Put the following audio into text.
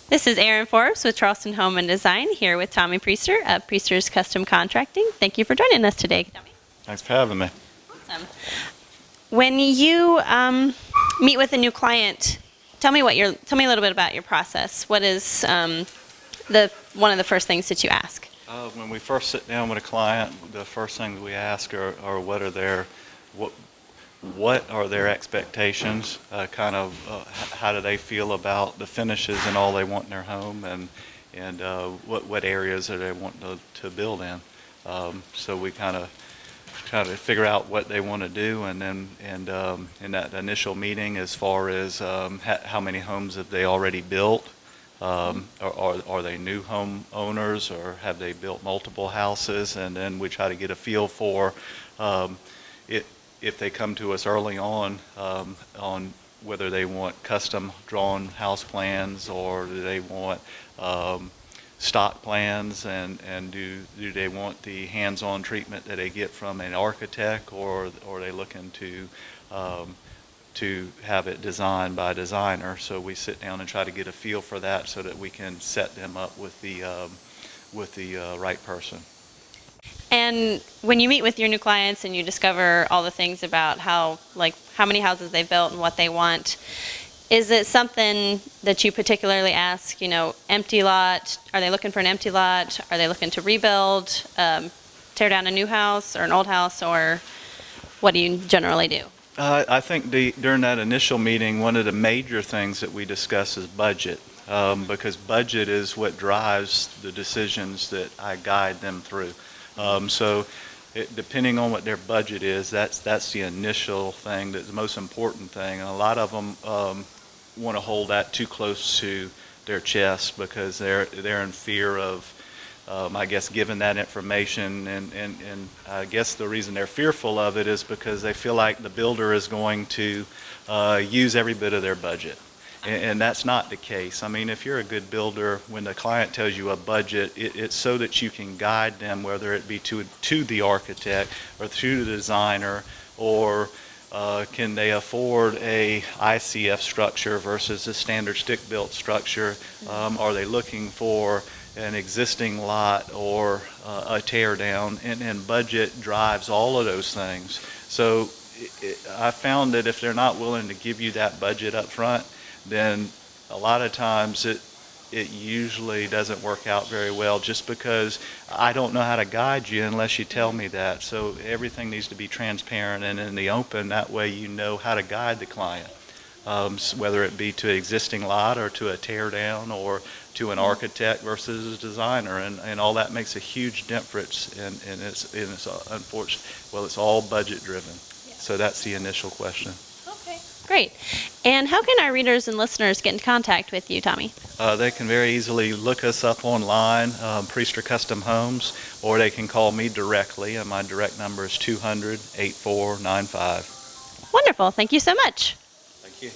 This is Erin Forbes with Charleston Home Design here with Tommy Priester of Priester's Custom Contracting. Thank you for joining us today, Tommy. Thanks for having me. Awesome. When you meet with a new client, tell me a little bit about your process. What is one of the first things that you ask? When we first sit down with a client, the first thing that we ask are what are their expectations, how do they feel about the finishes and all they want in their home, and what areas are they wanting to build in. So we kind of try to figure out what they want to do, and then in that initial meeting, as far as how many homes have they already built, are they new home owners, or have they built multiple houses, and then we try to get a feel for if they come to us early on whether they want custom drawn house plans, or do they want stock plans, and do they want the hands-on treatment that they get from an architect, or are they looking to have it designed by a designer. So we sit down and try to get a feel for that so that we can set them up with the right person. And when you meet with your new clients and you discover all the things about how many houses they've built and what they want, is it something that you particularly ask, empty lot? Are they looking for an empty lot? Are they looking to rebuild, tear down a new house or an old house, or what do you generally do? I think during that initial meeting, one of the major things that we discuss is budget, because budget is what drives the decisions that I guide them through. Depending on what their budget is, that's the initial thing, that's the most important thing. And a lot of them want to hold that too close to their chest because they're in fear of, I guess, giving that information, and I guess the reason they're fearful of it is because they feel like the builder is going to use every bit of their budget. And that's not the case. I mean, if you're a good builder, when the client tells you a budget, it's so that you can guide them, whether it be to the architect or to the designer, or can they afford a ICF structure versus a standard stick-built structure? Are they looking for an existing lot or a tear down? And budget drives all of those things. So I found that if they're not willing to give you that budget up front, then a lot of times it usually doesn't work out very well, just because I don't know how to guide you unless you tell me that. So everything needs to be transparent and in the open. That way you know how to guide the client, whether it be to an existing lot or to a tear down or to an architect versus a designer, and all that makes a huge difference. And it's unfortunate. Well, it's all budget driven. Yeah. So that's the initial question. Great. And how can our readers and listeners get in contact with you, Tommy? They can very easily look us up online, Priester Custom Homes, or they can call me directly, and my direct number is 200-8495. Wonderful. Thank you so much. Thank you.